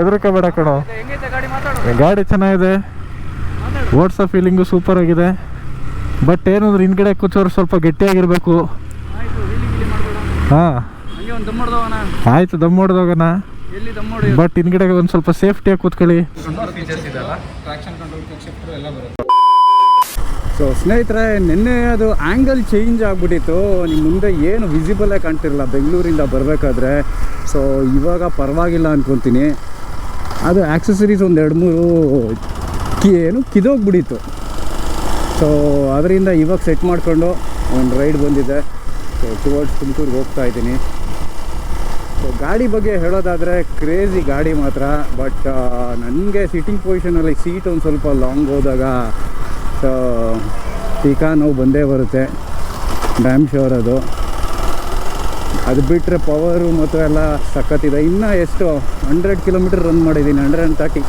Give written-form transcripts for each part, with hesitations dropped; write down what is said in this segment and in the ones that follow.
ಹೆದರ್ಕೋಬೇಡ ಕಣೋ. ಗಾಡಿ ಚೆನ್ನಾಗಿದೆ, ಓಡಿಸೋ ಫೀಲಿಂಗು ಸೂಪರ್ ಆಗಿದೆ. ಬಟ್ ಏನಂದ್ರೆ ಹಿಂದ್ಗಡೆ ಕೂಚೋರು ಸ್ವಲ್ಪ ಗಟ್ಟಿಯಾಗಿರ್ಬೇಕು. ಹಾಂ ಆಯ್ತು, ದಮ್ ಹೊಡೆದೋಗೋಣ. ಬಟ್ ಹಿಂದ್ಗಡೆ ಒಂದು ಸ್ವಲ್ಪ ಸೇಫ್ಟಿಯಾಗಿ ಕೂತ್ಕೊಳ್ಳಿ. ಸೊ ಸ್ನೇಹಿತರೆ, ನಿನ್ನೆ ಅದು ಆ್ಯಂಗಲ್ ಚೇಂಜ್ ಆಗಿಬಿಟ್ಟಿತ್ತು. ನಿಮ್ಮ ಮುಂದೆ ಏನು ವಿಸಿಬಲೇ ಕಾಣ್ತಿರಲಿಲ್ಲ ಬೆಂಗಳೂರಿಂದ ಬರಬೇಕಾದ್ರೆ. ಸೊ ಇವಾಗ ಪರವಾಗಿಲ್ಲ ಅಂದ್ಕೊತೀನಿ. ಅದು ಆಕ್ಸೆಸರೀಸ್ ಒಂದು 2-3 ಕಿದೋಗ್ಬಿಟ್ಟಿತ್ತು. ಸೊ ಅದರಿಂದ ಇವಾಗ ಸೆಟ್ ಮಾಡಿಕೊಂಡು ಒಂದು ರೈಡ್ ಬಂದಿದೆ. ಸೊ ಟುವರ್ಡ್ಸ್ ತುಮಕೂರಿಗೆ ಹೋಗ್ತಾ ಇದ್ದೀನಿ. ಸೊ ಗಾಡಿ ಬಗ್ಗೆ ಹೇಳೋದಾದರೆ ಕ್ರೇಜಿ ಗಾಡಿ ಮಾತ್ರ. ಬಟ್ ನನಗೆ ಸಿಟ್ಟಿಂಗ್ ಪೊಸಿಷನಲ್ಲಿ ಸೀಟ್ ಒಂದು ಸ್ವಲ್ಪ ಲಾಂಗ್ ಹೋದಾಗ ಸೊ ಟೀಕಾ ನೋವು ಬಂದೇ ಬರುತ್ತೆ, ಡ್ಯಾಮ್ ಶೋರ್ ಅದು. ಅದು ಬಿಟ್ಟರೆ ಪವರು ಮತ್ತು ಎಲ್ಲ ಸಖತ್ತಿದೆ. ಇನ್ನೂ ಎಷ್ಟು 100 ಕಿಲೋಮೀಟರ್ ರನ್ ಮಾಡಿದ್ದೀನಿ, 130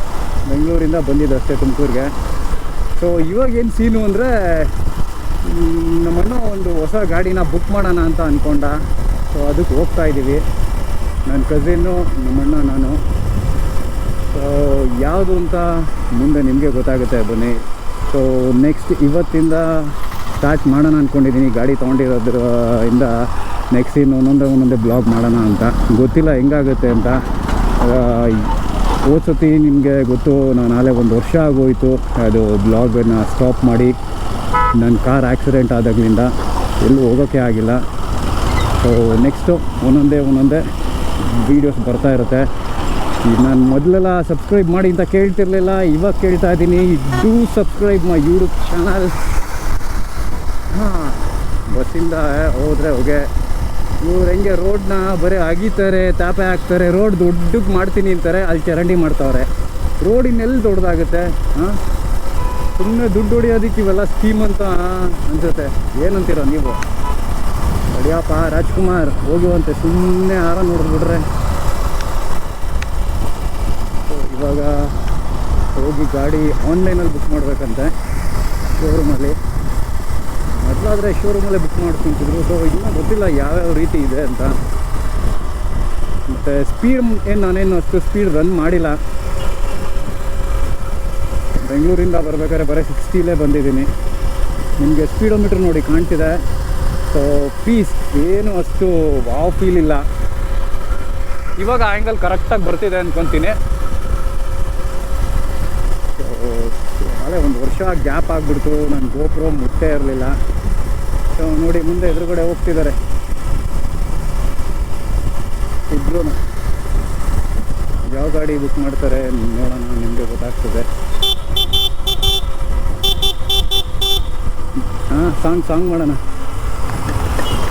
ಬೆಂಗಳೂರಿಂದ ಬಂದಿದ್ದು ಅಷ್ಟೇ ತುಮಕೂರಿಗೆ. ಸೊ ಇವಾಗ ಏನು ಸೀನು ಅಂದರೆ, ನಮ್ಮಣ್ಣ ಒಂದು ಹೊಸ ಗಾಡಿನ ಬುಕ್ ಮಾಡೋಣ ಅಂತ ಅಂದ್ಕೊಂಡ. ಸೊ ಅದಕ್ಕೆ ಹೋಗ್ತಾ ಇದ್ದೀವಿ, ನನ್ನ ಕಸಿನ್ನು, ನಮ್ಮಣ್ಣ, ನಾನು. ಸೊ ಯಾವುದು ಅಂತ ಮುಂದೆ ನಿಮಗೆ ಗೊತ್ತಾಗುತ್ತೆ, ಬನ್ನಿ. ಸೊ ನೆಕ್ಸ್ಟ್ ಇವತ್ತಿಂದ ಸ್ಟಾರ್ಟ್ ಮಾಡೋಣ ಅಂದ್ಕೊಂಡಿದ್ದೀನಿ. ಗಾಡಿ ತೊಗೊಂಡಿರೋದ್ರಿಂದ ನೆಕ್ಸ್ಟ್ ಇನ್ನು ಒಂದೊಂದೇ ಬ್ಲಾಗ್ ಮಾಡೋಣ ಅಂತ. ಗೊತ್ತಿಲ್ಲ ಹೆಂಗಾಗುತ್ತೆ ಅಂತ. ಹೋದ್ಸತಿ ನಿಮಗೆ ಗೊತ್ತು, ನಾನು ನಾಳೆ 1 ವರ್ಷ ಆಗೋಯಿತು ಅದು ಬ್ಲಾಗನ್ನು ಸ್ಟಾಪ್ ಮಾಡಿ. ನನ್ನ ಕಾರ್ ಆಕ್ಸಿಡೆಂಟ್ ಆದಾಗಲಿಂದ ಎಲ್ಲೂ ಹೋಗೋಕ್ಕೆ ಆಗಿಲ್ಲ. ಸೊ ನೆಕ್ಸ್ಟು ಒಂದೊಂದೇ ವೀಡಿಯೋಸ್ ಬರ್ತಾ ಇರುತ್ತೆ. ನಾನು ಮೊದಲೆಲ್ಲ ಸಬ್ಸ್ಕ್ರೈಬ್ ಮಾಡಿ ಅಂತ ಕೇಳ್ತಿರ್ಲಿಲ್ಲ, ಇವಾಗ ಕೇಳ್ತಾ ಇದ್ದೀನಿ. Do subscribe my YouTube channel. ಹಾಂ, ಬಸ್ಸಿಂದ ಹೋದರೆ ಹೋಗೆ ಇವ್ರು ಹೆಂಗೆ ರೋಡ್ನ ಬರೀ ಅಗಿತಾರೆ, ತಾಪೆ ಹಾಕ್ತಾರೆ, ರೋಡ್ ದೊಡ್ಡಕ್ಕೆ ಮಾಡ್ತೀನಿ ಅಂತಾರೆ, ಅಲ್ಲಿ ಚರಂಡಿ ಮಾಡ್ತಾವ್ರೆ. ರೋಡ್ ಇನ್ನೆಲ್ಲಿ ದೊಡ್ಡದಾಗುತ್ತೆ? ಹಾಂ, ಸುಮ್ಮನೆ ದುಡ್ಡು ಹೊಡಿಯೋದಕ್ಕೆ ಇವೆಲ್ಲ ಸ್ಕೀಮ್ ಅಂತ ಅನ್ಸುತ್ತೆ. ಏನಂತೀರ ನೀವು? ಅಡಿಯಪ್ಪ ರಾಜ್ಕುಮಾರ್ ಹೋಗುವಂತೆ ಸುಮ್ಮನೆ ಆರ ನೋಡಿದ್ಬಿಟ್ರೆ. ಇವಾಗ ಹೋಗಿ ಗಾಡಿ ಆನ್ಲೈನಲ್ಲಿ ಬುಕ್ ಮಾಡಬೇಕಂತೆ ಶೋರೂಮಲ್ಲಿ. ಮೊದಲಾದರೆ ಶೋರೂಮಲ್ಲೇ ಬುಕ್ ಮಾಡ್ಕೊಂತಿದ್ರು. ಸೊ ಇನ್ನೂ ಗೊತ್ತಿಲ್ಲ ಯಾವ್ಯಾವ ರೀತಿ ಇದೆ ಅಂತ. ಮತ್ತು ಸ್ಪೀಡ್ ನಾನೇನು ಅಷ್ಟು ಸ್ಪೀಡ್ ರನ್ ಮಾಡಿಲ್ಲ. ಬೆಂಗಳೂರಿಂದ ಬರಬೇಕಾದ್ರೆ ಬರೀ 60ಲೇ ಬಂದಿದ್ದೀನಿ. ನಿಮಗೆ ಸ್ಪೀಡೋಮೀಟ್ರ್ ನೋಡಿ ಕಾಣ್ತಿದೆ. ಸೊ ಪೀಸ್ ಏನು ಅಷ್ಟು ವಾವ್ ಫೀಲ್ ಇಲ್ಲ. ಇವಾಗ ಆ್ಯಂಗಲ್ ಕರೆಕ್ಟಾಗಿ ಬರ್ತಿದೆ ಅಂದ್ಕೊತೀನಿ. ನಾಳೆ 1 ವರ್ಷ ಗ್ಯಾಪ್ ಆಗಿಬಿಡ್ತು, ನನ್ನ ಗೋಪ್ರೋ ಮುಟ್ಟೇ ಇರಲಿಲ್ಲ. ಸೊ ನೋಡಿ, ಮುಂದೆ ಎದುರುಗಡೆ ಹೋಗ್ತಿದ್ದಾರೆ ಇಬ್ಬರು. ಯಾವ ಗಾಡಿ ಬುಕ್ ಮಾಡ್ತಾರೆ ನೋಡೋಣ, ನಿಮಗೆ ಗೊತ್ತಾಗ್ತದೆ. ಹಾಂ, ಸಾಂಗ್ ಮಾಡೋಣ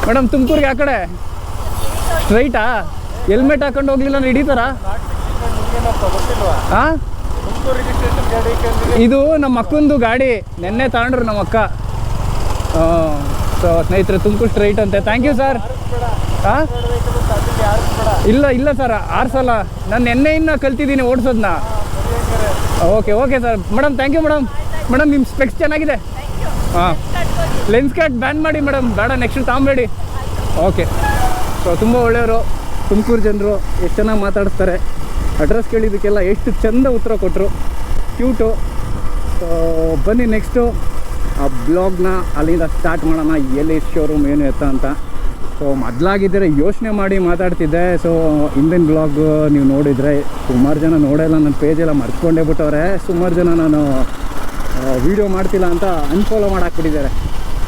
ಮೇಡಮ್. ತುಮಕೂರಿಗೆ ಆ ಕಡೆ ಸ್ಟ್ರೈಟಾ? ಹೆಲ್ಮೆಟ್ ಹಾಕೊಂಡು ಹೋಗ್ಲಿಲ್ಲ ಅಂದ್ರೆ ಹಿಡಿತಾರ? ಹಾಂ, ಇದು ನಮ್ಮ ಅಕ್ಕಂದು ಗಾಡಿ, ನೆನ್ನೆ ತಗೊಂಡ್ರು ನಮ್ಮ ಅಕ್ಕ. ಸೊ ಸ್ನೇಹಿತರೆ, ತುಮಕೂರು ಸ್ಟ್ರೈಟ್ ಅಂತೆ. Thank you sir. ಹಾಂ, ಇಲ್ಲ ಸರ್, ಆರ್ಸಲ್ಲ. ನಾನು ನೆನ್ನೆಯಿಂದ ಕಲ್ತಿದ್ದೀನಿ ಓಡಿಸೋದನ್ನ. Okay sir. Madam thank you madam. ನಿಮ್ಮ ಸ್ಪೆಕ್ಸ್ ಚೆನ್ನಾಗಿದೆ. ಹಾಂ, ಲೆನ್ಸ್ ಕಟ್ ಬ್ಯಾನ್ ಮಾಡಿ ಮೇಡಮ್, ಬೇಡ ನೆಕ್ಸ್ಟ್ ತಗೊಂಬೇಡಿ. ಓಕೆ. ಸೊ ತುಂಬ ಒಳ್ಳೆಯವರು ತುಮಕೂರು ಜನರು, ಎಷ್ಟು ಚೆನ್ನಾಗಿ ಮಾತಾಡಿಸ್ತಾರೆ. ಅಡ್ರೆಸ್ ಕೇಳಿದ್ದಕ್ಕೆಲ್ಲ ಎಷ್ಟು ಚೆಂದ ಉತ್ತರ ಕೊಟ್ಟರು, ಕ್ಯೂಟು. ಸೊ ಬನ್ನಿ ನೆಕ್ಸ್ಟು ಆ ಬ್ಲಾಗ್ನ ಅಲ್ಲಿಂದ ಸ್ಟಾರ್ಟ್ ಮಾಡೋಣ. ಎಲ್ಲಿ ಶೋರೂಮ್ ಏನು ಎತ್ತ ಅಂತ. ಸೊ ಮೊದಲಾಗಿದ್ದರೆ ಯೋಚನೆ ಮಾಡಿ ಮಾತಾಡ್ತಿದ್ದೆ. ಸೊ ಹಿಂದಿನ ಬ್ಲಾಗ್ ನೀವು ನೋಡಿದರೆ ಸುಮಾರು ಜನ ನೋಡೋಲ್ಲ, ನನ್ನ ಪೇಜೆಲ್ಲ ಮರ್ತ್ಕೊಂಡೇ ಬಿಟ್ಟವ್ರೆ. ಸುಮಾರು ಜನ ನಾನು ವೀಡಿಯೋ ಮಾಡ್ತಿಲ್ಲ ಅಂತ ಅನ್ಫಾಲೋ ಮಾಡಾಕ್ಬಿಟ್ಟಿದ್ದಾರೆ.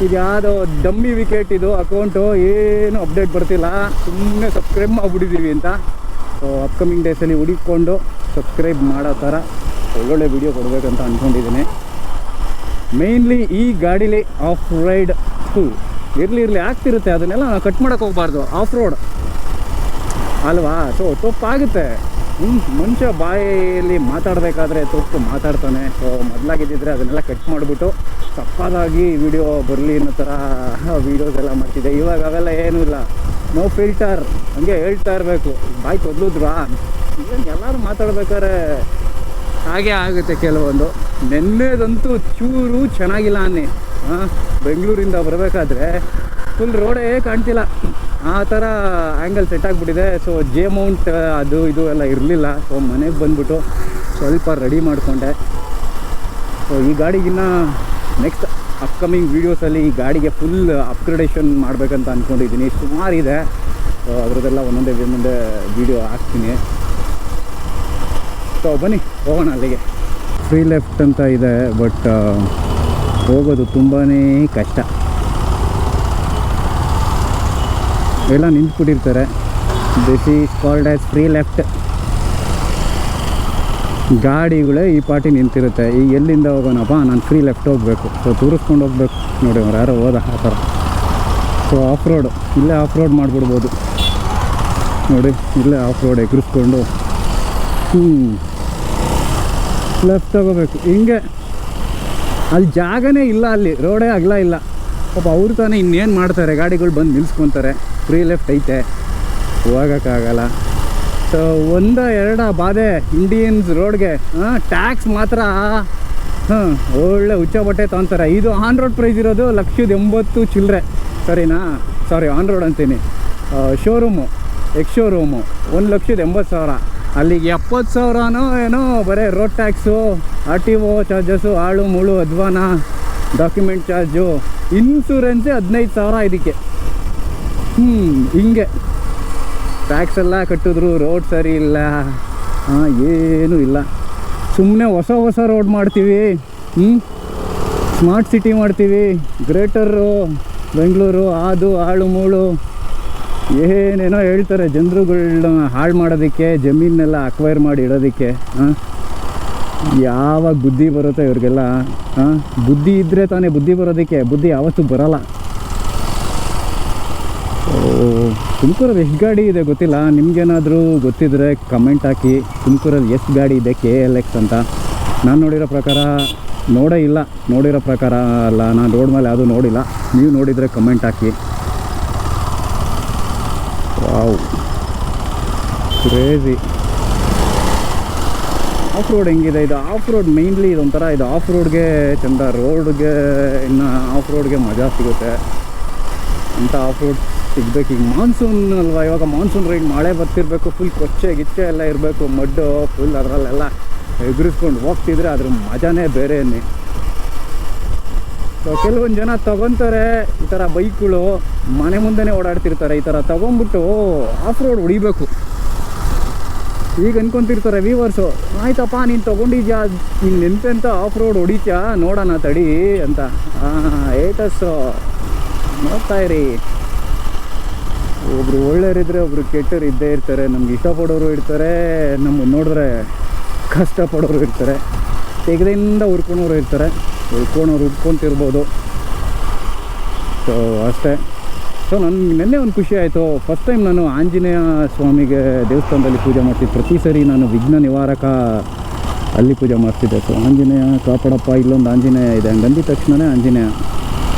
ಇದು ಯಾವುದೋ ಡಮ್ಮಿ ವಿಕೆಟ್ ಇದು ಅಕೌಂಟು, ಏನು ಅಪ್ಡೇಟ್ ಬರ್ತಿಲ್ಲ, ಸುಮ್ಮನೆ ಸಬ್ಸ್ಕ್ರೈಬ್ ಮಾಡಿಬಿಟ್ಟಿದ್ದೀವಿ ಅಂತ. ಸೊ ಅಪ್ಕಮಿಂಗ್ ಡೇಸಲ್ಲಿ ಹುಡುಕೊಂಡು ಸಬ್ಸ್ಕ್ರೈಬ್ ಮಾಡೋ ಥರ ಒಳ್ಳೊಳ್ಳೆ ವೀಡಿಯೋ ಕೊಡಬೇಕಂತ ಅಂದ್ಕೊಂಡಿದ್ದೀನಿ. ಮೇಯ್ನ್ಲಿ ಈ ಗಾಡೀಲಿ ಆಫ್ ರೈಡ್ ಇರಲಿ ಆಗ್ತಿರುತ್ತೆ, ಅದನ್ನೆಲ್ಲ ನಾವು ಕಟ್ ಮಾಡೋಕ್ಕೆ ಹೋಗ್ಬಾರ್ದು. ಆಫ್ ರೋಡ್ ಅಲ್ವಾ? ಸೊ ತಪ್ಪಾಗುತ್ತೆ. ಮನುಷ್ಯ ಬಾಯಲ್ಲಿ ಮಾತಾಡಬೇಕಾದ್ರೆ ತಪ್ಪು ಮಾತಾಡ್ತಾನೆ. ಸೊ ಮೊದಲಾಗಿದ್ದಿದ್ರೆ ಅದನ್ನೆಲ್ಲ ಕಟ್ ಮಾಡಿಬಿಟ್ಟು ತಪ್ಪಾದಾಗಿ ವಿಡಿಯೋ ಬರಲಿ ಅನ್ನೋ ಥರ ವೀಡಿಯೋಸ್ ಎಲ್ಲ ಮಾಡ್ತಿದ್ದೆ. ಇವಾಗ ಅವೆಲ್ಲ ಏನೂ ಇಲ್ಲ, ನೋ ಫಿಲ್ಟರ್, ಹಂಗೆ ಹೇಳ್ತಾ ಇರಬೇಕು. ಬಾಯಿ ತೊದ್ಲುದ್ರಾ ಎಲ್ಲರೂ ಮಾತಾಡ್ಬೇಕಾದ್ರೆ ಹಾಗೆ ಆಗುತ್ತೆ ಕೆಲವೊಂದು. ನೆನ್ನೆದಂತೂ ಚೂರು ಚೆನ್ನಾಗಿಲ್ಲ ಅನ್ನಿ. ಬೆಂಗಳೂರಿಂದ ಬರಬೇಕಾದ್ರೆ ಫುಲ್ ರೋಡೇ ಕಾಣ್ತಿಲ್ಲ. ಆ ಥರ ಆ್ಯಂಗಲ್ ಸೆಟ್ ಆಗಿಬಿಟ್ಟಿದೆ. ಸೊ ಜೆ ಮೌಂಟ್ ಅದು ಇದು ಎಲ್ಲ ಇರಲಿಲ್ಲ. ಸೊ ಮನೆಗೆ ಬಂದುಬಿಟ್ಟು ಸ್ವಲ್ಪ ರೆಡಿ ಮಾಡಿಕೊಂಡೆ. ಸೊ ಈ ಗಾಡಿಗಿನ್ನ ನೆಕ್ಸ್ಟ್ ಅಪ್ಕಮಿಂಗ್ ವೀಡಿಯೋಸಲ್ಲಿ ಈ ಗಾಡಿಗೆ ಫುಲ್ ಅಪ್ಗ್ರೇಡೇಷನ್ ಮಾಡಬೇಕಂತ ಅಂದ್ಕೊಂಡಿದ್ದೀನಿ. ಸುಮಾರಿದೆ. ಸೊ ಅದರದ್ದೆಲ್ಲ ಒಂದೊಂದೇ ವೀಡಿಯೋ ಹಾಕ್ತೀನಿ. ಸೊ ಬನ್ನಿ ಹೋಗೋಣ ಅಲ್ಲಿಗೆ. ಫ್ರೀ ಲೆಫ್ಟ್ ಅಂತ ಇದೆ, ಬಟ್ ಹೋಗೋದು ತುಂಬಾ ಕಷ್ಟ. ಎಲ್ಲ ನಿಂತ್ಬಿಟ್ಟಿರ್ತಾರೆ. This is called as free left. ಗಾಡಿಗಳೇ ಈ ಪಾರ್ಟಿ ನಿಂತಿರುತ್ತೆ. ಈಗ ಎಲ್ಲಿಂದ ಹೋಗೋಣಪ್ಪ, ನಾನು ಫ್ರೀ ಲೆಫ್ಟ್ ಹೋಗಬೇಕು. ಸೊ ತೋರಿಸ್ಕೊಂಡು ಹೋಗ್ಬೇಕು. ನೋಡಿ ಅವ್ರು ಯಾರೋ ಹೋದ ಆ ಥರ. ಸೊ ಆಫ್ ರೋಡು ಇಲ್ಲೇ ಆಫ್ ರೋಡ್ ಮಾಡಿಬಿಡ್ಬೋದು. ನೋಡಿ ಇಲ್ಲೇ ಆಫ್ ರೋಡ್ ಎಗರಿಸ್ಕೊಂಡು ಲೆಫ್ಟ್ ತಗೋಬೇಕು. ಹಿಂಗೆ ಅಲ್ಲಿ ಜಾಗನೇ ಇಲ್ಲ, ಅಲ್ಲಿ ರೋಡೇ ಅಗಲ ಇಲ್ಲ. ಪಾಪ ಅವ್ರು ತಾನೇ ಇನ್ನೇನು ಮಾಡ್ತಾರೆ, ಗಾಡಿಗಳು ಬಂದು ನಿಲ್ಸ್ಕೊತಾರೆ. ಫ್ರೀ ಲೆಫ್ಟ್ ಐತೆ, ಹೋಗೋಕ್ಕಾಗಲ್ಲ. ಸೊ ಎರಡ ಬಾಧೆ ಇಂಡಿಯನ್ಸ್ ರೋಡ್ಗೆ. ಟ್ಯಾಕ್ಸ್ ಮಾತ್ರ ಒಳ್ಳೆ ಹುಚ್ಚ ಬಟ್ಟೆ ತೊಗೊತಾರೆ. ಇದು ಆನ್ ರೋಡ್ ಪ್ರೈಸ್ ಇರೋದು 1,80,000 ಚಿಲ್ಲರೆ, ಸರಿನಾ? ಸಾರಿ, ಆನ್ ರೋಡ್ ಅಂತೀನಿ. Showroom, showroom 1,80,000. ಅಲ್ಲಿಗೆ 70,000ನೋ ಏನೋ ಬರೀ ರೋಡ್ ಟ್ಯಾಕ್ಸು, RTO ಚಾರ್ಜಸ್ಸು, ಆಳು ಮುಳು ಅಧ್ವಾನ, ಡಾಕ್ಯುಮೆಂಟ್ ಚಾರ್ಜು, ಇನ್ಶೂರೆನ್ಸೇ 15,000 ಇದಕ್ಕೆ. ಹಿಂಗೆ ಟ್ಯಾಕ್ಸ್ ಎಲ್ಲ ಕಟ್ಟಿದ್ರು, ರೋಡ್ ಸರಿ ಇಲ್ಲ, ಏನೂ ಇಲ್ಲ. ಸುಮ್ಮನೆ ಹೊಸ ರೋಡ್ ಮಾಡ್ತೀವಿ, ಸ್ಮಾರ್ಟ್ ಸಿಟಿ ಮಾಡ್ತೀವಿ, ಗ್ರೇಟರು ಬೆಂಗಳೂರು, ಅದು ಆಳು ಮೂಳು ಏನೇನೋ ಹೇಳ್ತಾರೆ ಜನರುಗಳನ್ನ ಹಾಳು ಮಾಡೋದಕ್ಕೆ, ಜಮೀನೆಲ್ಲ ಅಕ್ವೈರ್ ಮಾಡಿ ಇಡೋದಕ್ಕೆ. ಯಾವಾಗ ಬುದ್ಧಿ ಬರುತ್ತೆ ಇವ್ರಿಗೆಲ್ಲ? ಬುದ್ಧಿ ಇದ್ದರೆ ತಾನೇ ಬುದ್ಧಿ ಬರೋದಕ್ಕೆ. ಬುದ್ಧಿ ಯಾವತ್ತೂ ಬರೋಲ್ಲ. ತುಮಕೂರಲ್ಲಿ ಎಷ್ಟು ಗಾಡಿ ಇದೆ ಗೊತ್ತಿಲ್ಲ. ನಿಮಗೇನಾದರೂ ಗೊತ್ತಿದ್ದರೆ ಕಮೆಂಟ್ ಹಾಕಿ. ತುಮಕೂರಲ್ಲಿ ಎಷ್ಟು ಗಾಡಿ ಇದೆ KLX ಅಂತ? ನಾನು ನೋಡಿರೋ ಪ್ರಕಾರ ನೋಡಿರೋ ಪ್ರಕಾರ ಅಲ್ಲ, ನಾನು ರೋಡ್ ಮೇಲೆ ಯಾವುದೂ ನೋಡಿಲ್ಲ. ನೀವು ನೋಡಿದರೆ comment hockey. Wow, crazy. Of road ಹೆಂಗಿದೆ ಇದು? ಆಫ್ ರೋಡ್ ಮೇಯ್ನ್ಲಿ ಇದೊಂಥರ, ಇದು ಆಫ್ ರೋಡ್ಗೆ ಚಂದ, ರೋಡ್ಗೆ ಇನ್ನು ಆಫ್ ರೋಡ್ಗೆ ಮಜಾ ಸಿಗುತ್ತೆ ಅಂತ ಆಫ್ ರೋಡ್ ಸಿಗ್ಬೇಕು. ಈಗ ಮಾನ್ಸೂನ್ ಅಲ್ವಾ, ಇವಾಗ ಮಾನ್ಸೂನ್ ರೈಡ್, ಮಳೆ ಬರ್ತಿರ್ಬೇಕು, ಫುಲ್ ಗಿಚ್ಚೆ ಎಲ್ಲ ಇರಬೇಕು, ಮಡ್ಡು ಫುಲ್ ಅದರಲ್ಲೆಲ್ಲ ಎದುರಿಸ್ಕೊಂಡು ಹೋಗ್ತಿದ್ರೆ ಅದ್ರ ಮಜಾನೇ ಬೇರೆಯೇ. ಸೊ ಕೆಲವೊಂದು ಜನ ತೊಗೊತಾರೆ ಈ ಥರ ಬೈಕ್ಗಳು, ಮನೆ ಮುಂದೆನೇ ಓಡಾಡ್ತಿರ್ತಾರೆ. ಈ ಥರ ತೊಗೊಂಬಿಟ್ಟು ಆಫ್ ರೋಡ್ ಹೊಡಿಬೇಕು. ಈಗ ಅನ್ಕೊತಿರ್ತಾರೆ ವ್ಯೂವರ್ಸು, ಆಯ್ತಪ್ಪ ನೀನು ತೊಗೊಂಡಿದ್ಯಾ, ನೀನು ಎಂತೆಂಥ ಆಫ್ ರೋಡ್ ಹೊಡಿತ್ಯಾ ನೋಡೋಣ ತಡಿ ಅಂತ. ಏಟಸ್ಸು ನೋಡ್ತಾ ಇರಿ. ಒಬ್ರು ಒಳ್ಳೆಯವರಿದ್ದರೆ ಒಬ್ರು ಕೆಟ್ಟರು ಇದ್ದೇ ಇರ್ತಾರೆ. ನಮ್ಗೆ ಇಷ್ಟಪಡೋರು ಇರ್ತಾರೆ, ನಮ್ಗೆ ನೋಡಿದ್ರೆ ಕಷ್ಟಪಡೋರು ಇರ್ತಾರೆ, ತೆಗೆದಿಂದ ಹುರ್ಕೊಳೋರು ಇರ್ತಾರೆ. ಹುಡ್ಕೊತಿರ್ಬೋದು. ಸೊ ಅಷ್ಟೇ. ಸೊ ನನಗೆ ನಿನ್ನೆ ಒಂದು ಖುಷಿ ಆಯಿತು. ಫಸ್ಟ್ ಟೈಮ್ ನಾನು ಆಂಜನೇಯ ಸ್ವಾಮಿಗೆ ದೇವಸ್ಥಾನದಲ್ಲಿ ಪೂಜೆ ಮಾಡ್ತಿದ್ದೆ. ಪ್ರತಿ ಸರಿ ನಾನು ವಿಘ್ನ ನಿವಾರಕ ಅಲ್ಲಿ ಪೂಜೆ ಮಾಡ್ತಿದ್ದೆ. ಸೊ ಆಂಜನೇಯ ಕಾಪಾಡಪ್ಪ, ಇಲ್ಲೊಂದು ಆಂಜನೇಯ ಇದೆ. ಹಂಗೆ ಅಂದಿದ ತಕ್ಷಣವೇ ಆಂಜನೇಯ.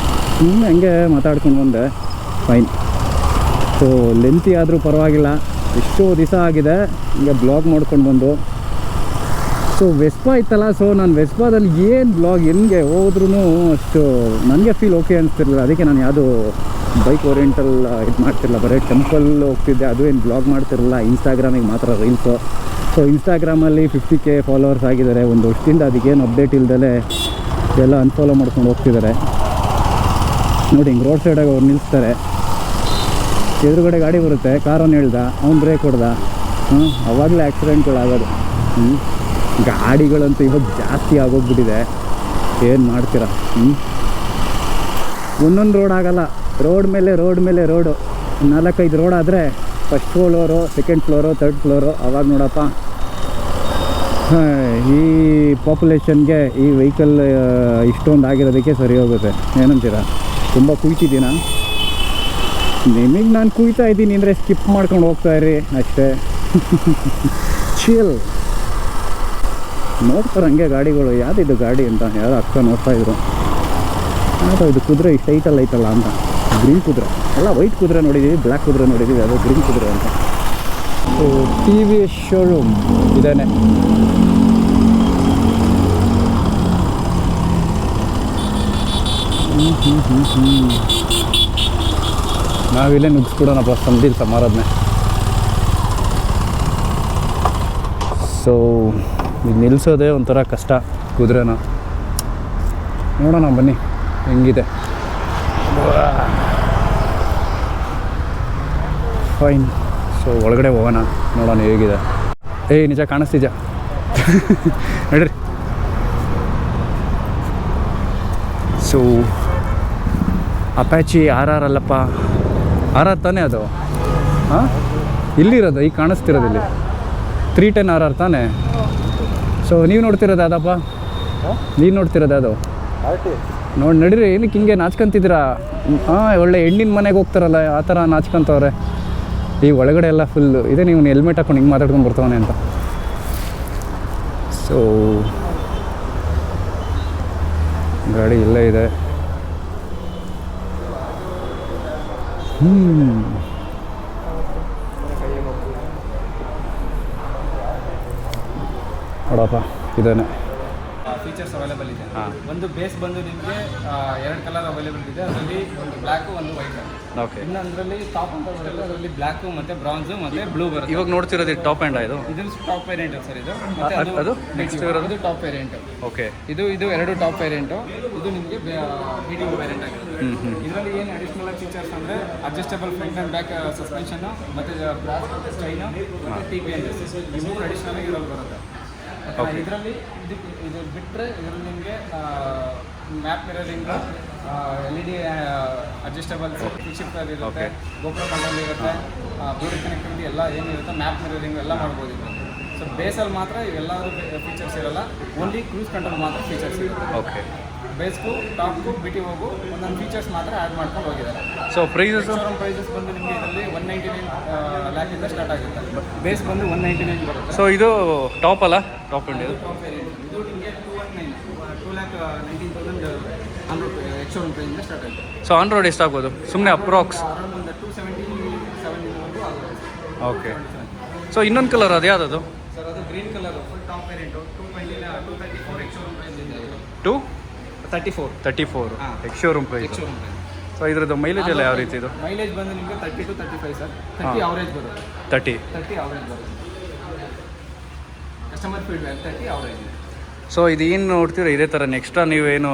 ಹಂಗೆ ಮಾತಾಡ್ಕೊಂಡು ಬಂದೆ. ಫೈನ್. ಸೊ ಲೆಂತಿ ಆದರೂ ಪರವಾಗಿಲ್ಲ, ಎಷ್ಟೋ ದಿವಸ ಆಗಿದೆ ಹಿಂಗೆ ಬ್ಲಾಗ್ ಮಾಡ್ಕೊಂಡು ಬಂದು. ಸೊ ವೆಸ್ಪಾ ಇತ್ತಲ್ಲ, ಸೊ ನಾನು ವೆಸ್ಪಾದಲ್ಲಿ ಏನು ಬ್ಲಾಗ್ ಹೆಂಗೆ ಹೋದ್ರೂ ಅಷ್ಟು ನನಗೆ ಫೀಲ್ ಓಕೆ ಅನಿಸ್ತಿರಲಿಲ್ಲ. ಅದಕ್ಕೆ ನಾನು ಯಾವುದು ಬೈಕ್ ಓರಿಯೆಂಟಲ್ ಇದು ಮಾಡ್ತಿರಲಿಲ್ಲ, ಬರೀ ಟೆಂಪಲ್ ಹೋಗ್ತಿದ್ದೆ. ಅದು ಏನು ಬ್ಲಾಗ್ ಮಾಡ್ತಿರಲಿಲ್ಲ, ಇನ್ಸ್ಟಾಗ್ರಾಮಿಗೆ ಮಾತ್ರ ರೀಲ್ಸು. ಸೊ ಇನ್ಸ್ಟಾಗ್ರಾಮಲ್ಲಿ 50K ಫಾಲೋವರ್ಸ್ ಆಗಿದ್ದಾರೆ. ಒಂದು ವರ್ಷದಿಂದ ಅದಕ್ಕೇನು ಅಪ್ಡೇಟ್ ಇಲ್ದಲೇ ಎಲ್ಲ ಅನ್ಫಾಲೋ ಮಾಡ್ಕೊಂಡು ಹೋಗ್ತಿದ್ದಾರೆ. ನೋಡಿ ಹಿಂಗೆ ರೋಡ್ ಸೈಡಾಗಿ ಅವ್ರು ನಿಲ್ಲಿಸ್ತಾರೆ, ಎದುರುಗಡೆ ಗಾಡಿ ಬರುತ್ತೆ, ಕಾರನ್ನು ಹೇಳ್ದ, ಅವ್ನು ಬ್ರೇಕ್ ಹೊಡ್ದ, ಅವಾಗಲೇ ಆಕ್ಸಿಡೆಂಟ್ಗಳಾಗೋದು. ಗಾಡಿಗಳಂತೂ ಇವಾಗ ಜಾಸ್ತಿ ಆಗೋಗ್ಬಿಟ್ಟಿದೆ. ಏನು ಮಾಡ್ತೀರಾ? ಒಂದೊಂದು ರೋಡ್ ಆಗಲ್ಲ, ರೋಡ್ ಮೇಲೆ ರೋಡು 4-5 ರೋಡ್ ಆದರೆ first floor, second floor, third floor. ಅವಾಗ ನೋಡಪ್ಪ, ಈ ಪಾಪ್ಯುಲೇಷನ್ಗೆ ಈ ವೆಹಿಕಲ್ ಇಷ್ಟೊಂದು ಆಗಿರೋದಕ್ಕೆ ಸರಿ ಹೋಗುತ್ತೆ. ಏನಂತೀರಾ? ತುಂಬ ಕುಯ್ತಿದ್ದೀನ? ನಿಮಗೆ ನಾನು ಕುಯ್ತಾ ಇದ್ದೀನಿ ಅಂದರೆ ಸ್ಕಿಪ್ ಮಾಡ್ಕೊಂಡು ಹೋಗ್ತಾಯಿರಿ ಅಷ್ಟೇ. ಚಿಲ್. ನೋಡ್ತಾರೆ ಹಂಗೆ ಗಾಡಿಗಳು, ಯಾವುದಿದು ಗಾಡಿ ಅಂತ ಯಾರೋ ಅಕ್ಕ ನೋಡ್ತಾಯಿದ್ರು. ಯಾವುದೋ ಇದು ಕುದುರೆ ಇಷ್ಟು ಐಟಲ್ಲ ಐತಲ್ಲ ಅಂತ. ಗ್ರೀನ್ ಕುದುರೆ ಎಲ್ಲ, ವೈಟ್ ಕುದುರೆ ನೋಡಿದ್ದೀವಿ, ಬ್ಲ್ಯಾಕ್ ಕುದುರೆ ನೋಡಿದ್ದೀವಿ, ಅದು ಗ್ರೀನ್ ಕುದುರೆ ಅಂತ. ಸೊ TVS ಶೋರೂಮ್ ಇದೇನೆ. ನಾವಿಲ್ಲೇ ನುಗ್ಗಿಸ್ಬಿಡೋಣಪ್ಪ ಸಂದಿಲ್ ಸಮಾರಾಧನೆ. ಸೊ ಇದು ನಿಲ್ಲಿಸೋದೇ ಒಂಥರ ಕಷ್ಟ ಕುದುರೆನ. ನೋಡೋಣ ಬನ್ನಿ ಹೆಂಗಿದೆ. ಫೈನ್. ಸೊ ಒಳಗಡೆ ಹೋಗೋಣ, ನೋಡೋಣ ಹೇಗಿದೆ. ನಿಜ ಕಾಣಿಸ್ತಿದ್ಯ ನಡ್ರಿ. ಸೊ ಅಪ್ಯಾಚಿ RR ಅಲ್ಲಪ್ಪ, RR ತಾನೇ ಅದು? ಹಾಂ, ಇಲ್ಲಿರೋದು ಈಗ ಕಾಣಿಸ್ತಿರೋದು ಇಲ್ಲಿ 310 RR ತಾನೇ. ಸೊ ನೀವು ನೋಡ್ತಿರೋದು ಅದಪ್ಪ, ನೀವು ನೋಡ್ತಿರೋದು ಅದು? ನೋಡಿ ನಡೀರಿ, ಏನಕ್ಕೆ ಹಿಂಗೆ ನಾಚ್ಕೊಂತಿದ್ದೀರಾ? ಹಾಂ, ಒಳ್ಳೆ ಹೆಣ್ಣಿನ ಮನೆಗೆ ಹೋಗ್ತಾರಲ್ಲ ಆ ಥರ ನಾಚ್ಕೊಂತವ್ರೆ. ಈ ಒಳಗಡೆ ಎಲ್ಲ ಫುಲ್ಲು ಇದೆ. ನೀವು ಹೆಲ್ಮೆಟ್ ಹಾಕೊಂಡು ಹಿಂಗೆ ಮಾತಾಡ್ಕೊಂಡು ಬರ್ತಾವನೆ ಅಂತ. ಸೊ ಗಾಡಿ ಇಲ್ಲೇ ಇದೆ. ನೋಡಪ್ಪ ಇದೇನೆ. ಫೀಚರ್ಸ್ ಅವೈಲೇಬಲ್ ಇದೆ. ಒಂದು ಬೇಸ್ ಬಂದು ನಿಮಗೆ 2 ಕಲರ್ ಅವೈಲೇಬಲ್ ಇದೆ. ಅದರಲ್ಲಿ ಒಂದು ಬ್ಲ್ಯಾಕು ಒಂದು ವೈಟ್. ಓಕೆ. ಇನ್ನೊಂದರಲ್ಲಿ ಟಾಪ್ ಅಂತ ಬರುತ್ತೆ, ಅದರಲ್ಲಿ ಬ್ಲ್ಯಾಕು ಮತ್ತು ಬ್ರೌನ್ಸು ಮತ್ತು ಬ್ಲೂ ಬರುತ್ತೆ. ಇವಾಗ ನೋಡ್ತಿರೋದು ಟಾಪ್ ಎಂಡ್ ಇದು? ಇದು ಟಾಪ್ ವೇರಿಯಂಟ್ ಸರ್. ಇದು ಮತ್ತೆ ಅದು ನೆಕ್ಸ್ಟ್ ಇರೋದು ಇದು ಟಾಪ್ ವೇರಿಯಂಟ್. ಓಕೆ. ಇದು 2 ಟಾಪ್ ವೇರಿಯಂಟು. ಇದು ನಿಮಗೆ BTO ವೇರಿಯಂಟ್ ಆಗಿದೆ. ಇದರಲ್ಲಿ ಏನು ಅಡಿಷ್ನಲ್ ಫೀಚರ್ಸ್ ಅಂದರೆ adjustable front and back suspension ಮತ್ತು ಬ್ರಾಸ್ ಮತ್ತು ಸ್ಟೈನು ಮತ್ತು TPMS ಈ 3 ಅಡಿಷ್ನಲ್ ಆಗಿ ಇರೋದು ಬರುತ್ತೆ. ಇದರಲ್ಲಿ ಇದು ಬಿಟ್ಟರೆ ಇದರಲ್ಲಿ ನಿಮಗೆ map mirroring, LED adjustable shifter ಇರುತ್ತೆ, ಗೋಪ್ರೋ ಕಂಟ್ರೋಲ್ ಇರುತ್ತೆ, ಬ್ಲೂಟೂತ್ ಕನೆಕ್ಟಿವಿಟಿ ಎಲ್ಲ ಏನಿರುತ್ತೆ, ಮ್ಯಾಪ್ ಮಿರರಿಂಗ್ ಎಲ್ಲ ಮಾಡ್ಬೋದು ಇದು. ಸೊ ಬೇಸಲ್ಲಿ ಮಾತ್ರ ಇವೆಲ್ಲರೂ ಫೀಚರ್ಸ್ ಇರಲ್ಲ, ಓನ್ಲಿ ಕ್ರೂಸ್ ಕಂಟ್ರೋಲ್ ಮಾತ್ರ ಫೀಚರ್ಸ್ ಇರುತ್ತೆ. ಓಕೆ. ಬೇಸ್ಗೂ ಟಾಪ್ಗೂ BTOಗೂ ಒಂದೊಂದು ಫೀಚರ್ಸ್ ಮಾತ್ರ ಆ್ಯಡ್ ಮಾಡ್ಕೊಂಡು ಹೋಗಿದ್ದಾರೆ. ಸೊ ಪ್ರೈಸಸ್ ಪ್ರೈಸಸ್ ಬಂದು ನಿಮಗೆ ಇದರಲ್ಲಿ 199 ಲ್ಯಾಕಿಂದ ಸ್ಟಾರ್ಟ್ ಆಗುತ್ತೆ. ಬೇಸ್ ಬಂದು 199 ಬರುತ್ತೆ. ಸೊ ಇದು ಟಾಪ್ ಅಲ್ಲ? ಟಾಪ್ ಎಂಡ್ ಇದು? Top variant. ಇದು ನಿಮಗೆ 2,19,100 ಎಕ್ಸ್-ಶೋರೂಮ್ ಪ್ರೈಸಿಂದ ಸ್ಟಾರ್ಟ್ ಆಗುತ್ತೆ. ಸೊ ಆನ್ ರೋಡ್ ಎಷ್ಟಾಗ್ಬೋದು ಸುಮ್ಮನೆ ಅಪ್ರಾಕ್ಸ್? ಅರೌಂಡ್ ಒಂದು 277 ಆಗುತ್ತೆ. ಓಕೆ. ಸೊ ಇನ್ನೊಂದು ಕಲರ್ ಅದು ಯಾವುದದು ಸರ್? ಅದು green colour full top variant. 234 ex showroom price ಇದೆ. 234 ಹಾಂ, ex showroom price. Ex showroom price. So ಇದ್ರದ್ದು ಮೈಲೇಜ್ ಎಲ್ಲ ಯಾವ ರೀತಿ ಇದು? ಮೈಲೇಜ್ ಬಂದು ನಿಮಗೆ 30 to 35 ಸರ್. 30 ಅವರೇಜ್ ಬರುತ್ತೆ. 30 ಅವರೇಜ್ ಬರುತ್ತೆ. Customer feedback 30 average. ಸೊ ಇದು ಏನು ನೋಡ್ತೀರಾ ಇದೇ ಥರ ಎಕ್ಸ್ಟ್ರಾ ನೀವೇನು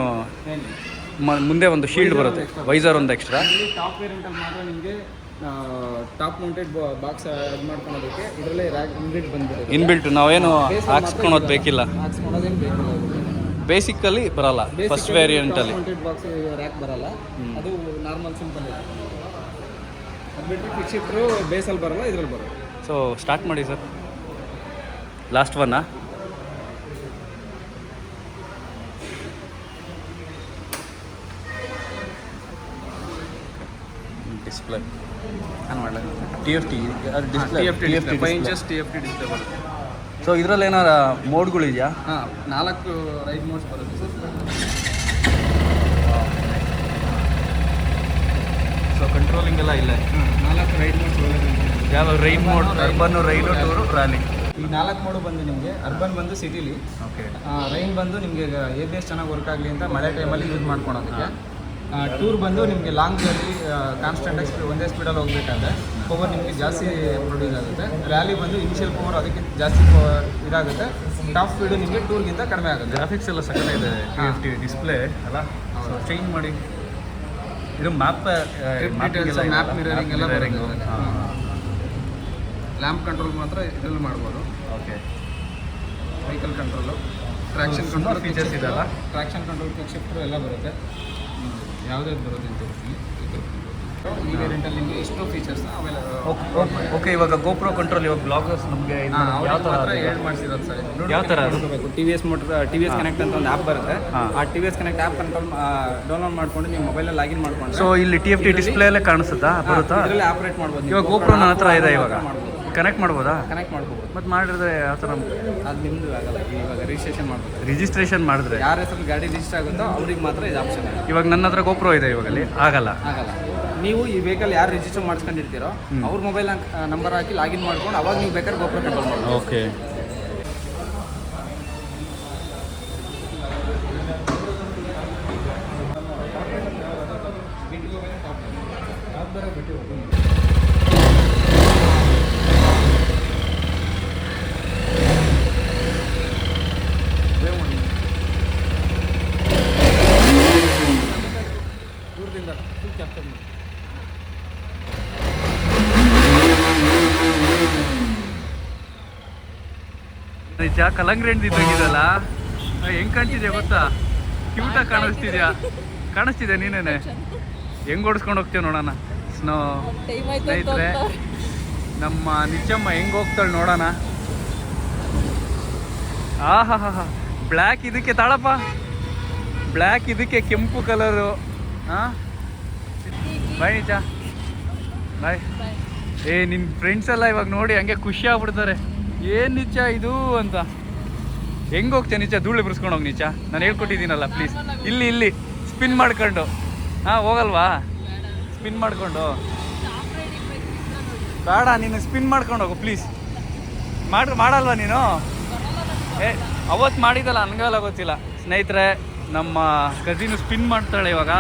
ಮುಂದೆ ಒಂದು ಶೀಲ್ಡ್ ಬರುತ್ತೆ, ವೈಸರ್ ಒಂದು ಎಕ್ಸ್ಟ್ರಾ? ಇಲ್ಲಿ ಟಾಪ್ ವೇರಿಯಂಟಲ್ಲಿ ಮಾತ್ರ ನಿಮಗೆ ಟಾಪ್ ಮೌಂಟೆಡ್ ಬಾಕ್ಸ್ ಇದು ಮಾಡ್ಕೊಳೋದಕ್ಕೆ ಇದರಲ್ಲೇ ರ್ಯಾಕ್ ಇನ್ಬಿಲ್ಟ್ ಬಂದಿರುತ್ತೆ. ಇನ್ಬಿಲ್ಟ್ ನಾವೇನು ಹಾಕ್ಸ್ಕೊಳೋದು ಬೇಕಿಲ್ಲ, ಹಾಕ್ಸ್ಕೊಳೋದೇನು ಬೇಕಿಲ್ಲ. ಬೇಸಿಕಲ್ಲಿ ಬರಲ್ಲ ಫಸ್ಟ್ ವೇರಿಯಂಟಲ್ಲಿ. ಮೌಂಟೆಡ್ ಬಾಕ್ಸ್ ರ್ಯಾಕ್ ಬರಲ್ಲ, ಅದು ನಾರ್ಮಲ್ ಸಿಂಪಲ್ ಇದೆ. ಅದು ಬಿಟ್ಟು ಕ್ವಿಕ್ ಶಿಫ್ಟ್ರು ಬೇಸಲ್ಲಿ ಬರಲ್ಲ, ಇದರಲ್ಲಿ ಬರಲ್ಲ. ಸೊ ಸ್ಟಾರ್ಟ್ ಮಾಡಿ ಸರ್. ಲಾಸ್ಟ್ ಒನ್ನಾ? ಡಿಸ್ಪ್ಲೇ ಆನ್ ಮಾಡಲ? TFT display, TFT 5 inches TFT display ಬರುತ್ತೆ. ಸೊ ಇದರಲ್ಲಿ ಏನಾರ ಮೋಡ್ಗಳಿದೆಯಾ? ಹಾಂ, 4 ರೈಡ್ ಮೋಡ್ಸ್ ಬರುತ್ತೆ ಸರ್. ಸೊ ಕಂಟ್ರೋಲಿಂಗ್ ಎಲ್ಲ ಇಲ್ಲ? 4 ರೈಡ್ ಮೋಡ್ಸ್ ಬರುತ್ತೆ. ಯಾವ ride mode? Urban, ride, tour, trolley. ಈ 4 ಮೋಡು ಬಂದು ನಿಮಗೆ ಅರ್ಬನ್ ಬಂದು ಸಿಟಿಲಿ, ಓಕೆ. ರೈನ್ ಬಂದು ನಿಮಗೆ ABS ಚೆನ್ನಾಗಿ ವರ್ಕ್ ಆಗಲಿ ಅಂತ ಮಳೆ ಟೈಮಲ್ಲಿ ಯೂಸ್ ಮಾಡ್ಕೊಳೋದಕ್ಕೆ. ಟೂರ್ ಬಂದು ನಿಮಗೆ ಲಾಂಗ್ ಜರ್ನಿ ಕಾನ್ಸ್ಟೆಂಟಾಗಿ ಒಂದೇ ಸ್ಪೀಡಲ್ಲಿ ಹೋಗಬೇಕಾದ್ರೆ ಪವರ್ ನಿಮಗೆ ಜಾಸ್ತಿ ಪ್ರೊಡ್ಯೂಸ್ ಆಗುತ್ತೆ. ರ್ಯಾಲಿ ಬಂದು ಇನಿಷಿಯಲ್ ಪವರ್ ಅದಕ್ಕೆ ಜಾಸ್ತಿ ಇದಾಗುತ್ತೆ. ಟಾಪ್ ಸ್ಪೀಡು ನಿಮಗೆ ಟೂರ್ಗಿಂತ ಕಡಿಮೆ ಆಗುತ್ತೆ. ಗ್ರಾಫಿಕ್ಸ್ ಎಲ್ಲ ಸಕ್ಕತ್ತಾಗಿದೆ. TFT ಡಿಸ್ಪ್ಲೇ ಅಲ್ಲ? ಸೊ ಚೇಂಜ್ ಮಾಡಿ. ಇದು ಮ್ಯಾಪ್ ಡೀಟೇಲ್ಸ್, ಮ್ಯಾಪ್ ಮಿರರಿಂಗ್ ಎಲ್ಲ ಬರುತ್ತೆ. ಲ್ಯಾಂಪ್ ಕಂಟ್ರೋಲ್ ಮಾತ್ರ ಇದರಲ್ಲಿ ಮಾಡ್ಬೋದು. Okay. Vehicle control, traction control features ಇದೆಲ್ಲ? ಟ್ರ್ಯಾಕ್ಷನ್ ಕಂಟ್ರೋಲ್, ಕ್ವಿಕ್ ಶಿಫ್ಟರ್ ಎಲ್ಲ ಬರುತ್ತೆ. ಯಾವುದಾದ್ರು ಬರುತ್ತೆ ಅಂತ ತೋರಿಸ್ತೀನಿ. ಈ ವೇರಿಯಂಟಲ್ಲಿ ನಿಮಗೆ ಎಷ್ಟೋ ಫೀಚರ್ಸ್ ಓಕೆ. ಇವಾಗ ಗೋಪ್ರೋ ಕಂಟ್ರೋಲ್ ಇವಾಗ ಬ್ಲಾಗರ್ಸ್ ನಮಗೆ ಯಾವ ಥರ ಹೇಳಿ ಮಾಡಿಸಿರೋದು ಸರ್? ಯಾವ ಥರ TVS ಕನೆಕ್ಟ್ ಅಂತ ಒಂದು ಆ್ಯಪ್ ಬರುತ್ತೆ. ಆ TVS connect app control download ಮಾಡ್ಕೊಂಡು ನೀವು ಮೊಬೈಲಲ್ಲಿ ಲಾಗಿನ್ ಮಾಡ್ಕೊಂಡು, ಸೊ ಇಲ್ಲಿ TFT ಡಿಸ್ಪ್ಲೇ ಎಲ್ಲ ಕಾಣಿಸುತ್ತಾ? ಬರುತ್ತಾ? ಇದರಲ್ಲಿ ಆಪರೇಟ್ ಮಾಡ್ಬೋದು. ಇವಾಗ ಗೋಪ್ರೋ ನನ್ನ ಹತ್ರ ಇದೆ, ಇವಾಗ ಕನೆಕ್ಟ್ ಮಾಡ್ಬೋದಾ? ಕನೆಕ್ಟ್ ಮಾಡ್ಬೋದು. ಮತ್ತು ಮಾಡಿದ್ರೆ ಯಾವ ಥರ? ಅದು ನಿಮ್ಮದು ಆಗಲ್ಲ. ಇವಾಗ ರಿಜಿಸ್ಟ್ರೇಷನ್ ಮಾಡ್ಬೋದು. ರಿಜಿಸ್ಟ್ರೇಷನ್ ಮಾಡಿದ್ರೆ ಯಾರ ಹೆಸರು ಗಾಡಿ ರಿಜಿಸ್ಟರ್ ಆಗುತ್ತೋ ಅವ್ರಿಗೆ ಮಾತ್ರ ಇದು ಆಪ್ಷನ್ ಇದೆ. ಇವಾಗ ನನ್ನ ಹತ್ರ ಗೋಪ್ರೋ ಇದೆ, ಇವಾಗಲ್ಲಿ ಆಗಲ್ಲ. ನೀವು ಈ ವೆಹಿಕಲ್ ಯಾರು ರಿಜಿಸ್ಟರ್ ಮಾಡ್ಕೊಂಡಿರ್ತೀರೋ ಅವ್ರ ಮೊಬೈಲ್ ನಂಬರ್ ಹಾಕಿ ಲಾಗಿನ್ ಮಾಡ್ಕೊಂಡು ಅವಾಗ ನೀವು ಬೇಕಾದ್ರೆ ಗೋಪ್ರೋ ಕಂಟ್ರೋಲ್ ಮಾಡ್ಬೋದು. ಓಕೆ. BTO ದೂರದಿಂದ ಫುಲ್ ಕ್ಯಾಪ್ಚರ್ ಮಾಡಿ. ನಿಜ ಕಲಂಗ್ರಿ ಹಣ್ಣು ಇದ್ದಂಗಿದಲ್ಲ, ಹೆಂಗ್ ಕಾಣ್ತಿದ್ಯಾ ಗೊತ್ತಾ? ಕ್ಯೂಟಾಗಿ ಕಾಣಿಸ್ತಿದ್ಯಾ ನೀನೇನೆ? ಹೆಂಗ್ ಓಡಿಸ್ಕೊಂಡು ಹೋಗ್ತೀವಿ ನೋಡೋಣ. ಸ್ನೇಹಿತರೆ, ನಮ್ಮ ನಿಚ್ಚಮ್ಮ ಹೆಂಗ್ ಹೋಗ್ತಾಳೆ ನೋಡೋಣ. ಆಹಾ ಹಾ ಹಾ, ಬ್ಲ್ಯಾಕ್ ಇದಕ್ಕೆ ತಾಳಪ್ಪ, ಬ್ಲ್ಯಾಕ್ ಇದಕ್ಕೆ ಕೆಂಪು ಕಲರು. ಹಾಂ ಬಾಯ್ ನಿಜ, ಬಾಯ್. ನಿನ್ನ ಫ್ರೆಂಡ್ಸ್ ಎಲ್ಲ ಇವಾಗ ನೋಡಿ ಹಂಗೆ ಖುಷಿ ಆಗ್ಬಿಡ್ತಾರೆ, ಏನು ನಿಜ ಇದು ಅಂತ. ಹೆಂಗೆ ಹೋಗ್ತೇನೆ ನಿಜ? ಧೂಳು ಬಿಡಿಸ್ಕೊಂಡು ಹೋಗಿ ನಿಜ, ನಾನು ಹೇಳ್ಕೊಟ್ಟಿದ್ದೀನಲ್ಲ ಪ್ಲೀಸ್. ಇಲ್ಲಿ ಸ್ಪಿನ್ ಮಾಡ್ಕೊಂಡು. ಹಾಂ ಹೋಗಲ್ವಾ? ಸ್ಪಿನ್ ಮಾಡಿಕೊಂಡು ಬೇಡ, ನೀನು ಸ್ಪಿನ್ ಮಾಡ್ಕೊಂಡು ಹೋಗು ಪ್ಲೀಸ್. ಮಾಡಲ್ವಾ ನೀನು? ಅವತ್ತು ಮಾಡಿದಲ್ಲ, ನನಗೆಲ್ಲ ಗೊತ್ತಿಲ್ಲ. ಸ್ನೇಹಿತರೆ, ನಮ್ಮ ಕಸಿನು ಸ್ಪಿನ್ ಮಾಡ್ತಾಳೆ ಇವಾಗ.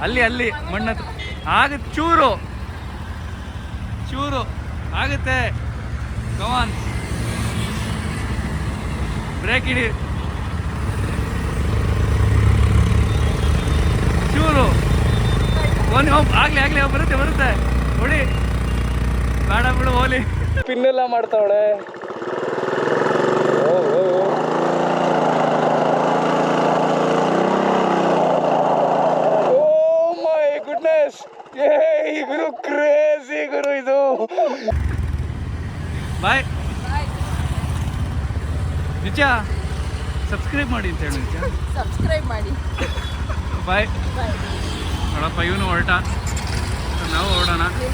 ಅಲ್ಲಿ ಮಣ್ಣ ಆಗುತ್ತೆ, ಚೂರು ಆಗುತ್ತೆ. ಕಮಾನ್, ಬ್ರೇಕ್ ಇಡಿ, ಚೂರು ಆಗ್ಲಿ ಬರುತ್ತೆ ಹೊಡಿ. ಬೇಡ ಬಿಡು, ಹೋಲಿ. ಪಿನ್ನೆಲ್ಲ ಮಾಡ್ತಾವಳೆ. ಗುರು ಕ್ರೇಜಿ ಗುರು ಇದು. ಬಾಯ್ ನಿಜ, ಸಬ್ಸ್ಕ್ರೈಬ್ ಮಾಡಿ ಅಂತ ಹೇಳಿ ನಿಜ. ಸಬ್ಸ್ಕ್ರೈಬ್ ಮಾಡಿ. ಬಾಯ್. ನೋಡಪ್ಪ ಇವನು ಹೊರಟ.